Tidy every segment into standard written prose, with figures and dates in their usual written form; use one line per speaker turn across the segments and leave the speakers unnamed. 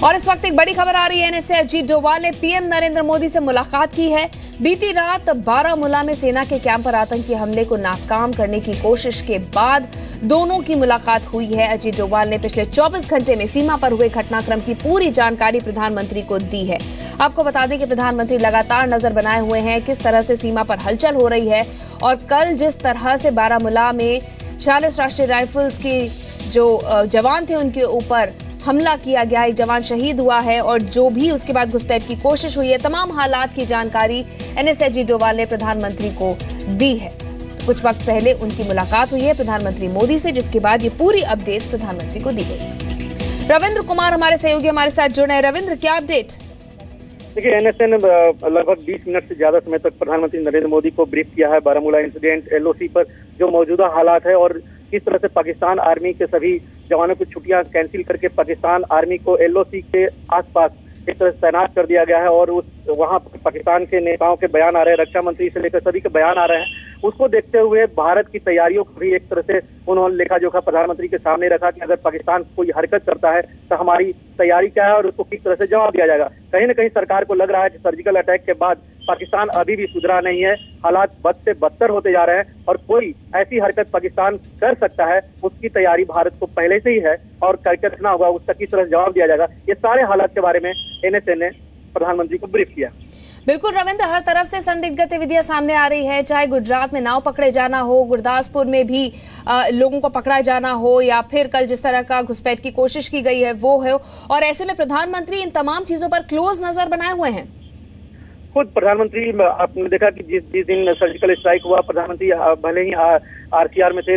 और इस वक्त एक बड़ी खबर आ रही है। एनएसए अजीत डोभाल ने पीएम नरेंद्र मोदी से मुलाकात की है। बीती रात बारामूला में सेना के कैंप पर आतंकी हमले को नाकाम करने की कोशिश के बाद दोनों की मुलाकात हुई है। अजीत डोभाल ने पिछले 24 घंटे में सीमा पर हुए घटनाक्रम की पूरी जानकारी प्रधानमंत्री को दी है। आपको बता दें कि प्रधानमंत्री लगातार नजर बनाए हुए हैं किस तरह से सीमा पर हलचल हो रही है। और कल जिस तरह से बारामूला में 40 राष्ट्रीय राइफल्स की जो जवान थे उनके ऊपर हमला किया गया, एक जवान शहीद हुआ है और जो भी उसके बाद घुसपैठ की कोशिश हुई है, तमाम हालात की जानकारी एनएसए अजीत डोभाल ने प्रधानमंत्री को दी है। कुछ वक्त पहले उनकी मुलाकात हुई है प्रधानमंत्री मोदी से, जिसके बाद ये पूरी अपडेट्स प्रधानमंत्री को दी गई। रविंद्र कुमार हमारे सहयोगी हमारे साथ जुड़े हैं। रविंद्र, क्या अपडेट?
देखिए, एनएसए ने लगभग 20 मिनट से ज्यादा समय तक प्रधानमंत्री नरेंद्र मोदी को ब्रीफ किया है बारामूला इंसिडेंट, एलओसी पर जो मौजूदा हालात है और किस तरह से पाकिस्तान आर्मी के सभी जवानों की छुट्टियां कैंसिल करके पाकिस्तान आर्मी को एलओसी के आसपास एक तरह से तैनात कर दिया गया है। और वहां पाकिस्तान के नेताओं के बयान आ रहे हैं, रक्षा मंत्री से लेकर सभी के बयान आ रहे हैं। उसको देखते हुए भारत की तैयारियों को भी एक तरह से उन्होंने लेखा जोखा प्रधानमंत्री के सामने रखा कि अगर पाकिस्तान कोई हरकत करता है तो हमारी तैयारी क्या है और उसको किस तरह से जवाब दिया जाएगा। कहीं ना कहीं सरकार को लग रहा है कि सर्जिकल अटैक के बाद पाकिस्तान अभी भी सुधरा नहीं है, हालात बद से बदतर होते जा रहे हैं और कोई ऐसी हरकत पाकिस्तान कर सकता है उसकी तैयारी भारत को पहले से ही है और करके रखना होगा, उसका किस तरह जवाब दिया जाएगा। ये सारे हालात के बारे में एनएसए ने प्रधानमंत्री को ब्रीफ किया।
बिल्कुल रविंद्र, हर तरफ से संदिग्ध गतिविधियां सामने आ रही है, चाहे गुजरात में नाव पकड़े जाना हो, गुरदासपुर में भी लोगों को पकड़ा जाना हो, या फिर कल जिस तरह का घुसपैठ की कोशिश की गई है वो है। और ऐसे में प्रधानमंत्री इन तमाम चीजों पर क्लोज नजर बनाए हुए हैं।
खुद प्रधानमंत्री, आपने देखा कि जिस दिन सर्जिकल स्ट्राइक हुआ, प्रधानमंत्री भले ही आरसीआर में थे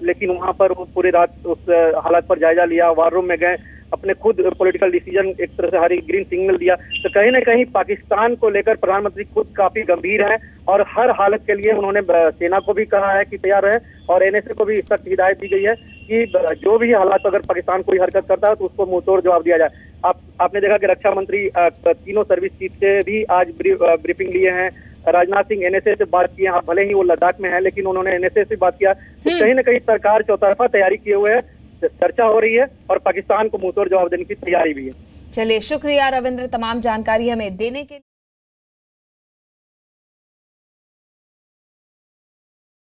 लेकिन वहां पर वो पूरी रात उस हालात पर जायजा लिया, वार रूम में गए, अपने खुद पॉलिटिकल डिसीजन एक तरह से हरी ग्रीन सिग्नल दिया। तो कहीं ना कहीं पाकिस्तान को लेकर प्रधानमंत्री खुद काफी गंभीर हैं और हर हालत के लिए उन्होंने सेना को भी कहा है कि तैयार रहे और एनएसए को भी सख्त हिदायत दी गई है कि जो भी हालात अगर पाकिस्तान कोई हरकत करता है तो उसको मुंहतोड़ जवाब दिया जाए। आपने देखा कि रक्षा मंत्री तीनों सर्विस चीफ से भी आज ब्रीफिंग लिए हैं। राजनाथ सिंह एनएसए से बात किए, भले ही वो लद्दाख में है लेकिन उन्होंने एनएसए से बात किया। तो कहीं ना कहीं सरकार चौतरफा तैयारी किए हुए है, चर्चा हो रही है और पाकिस्तान को मुंहतोड़ जवाब देने की तैयारी भी है।
चलिए, शुक्रिया रविंद्र तमाम जानकारी हमें देने के लिए।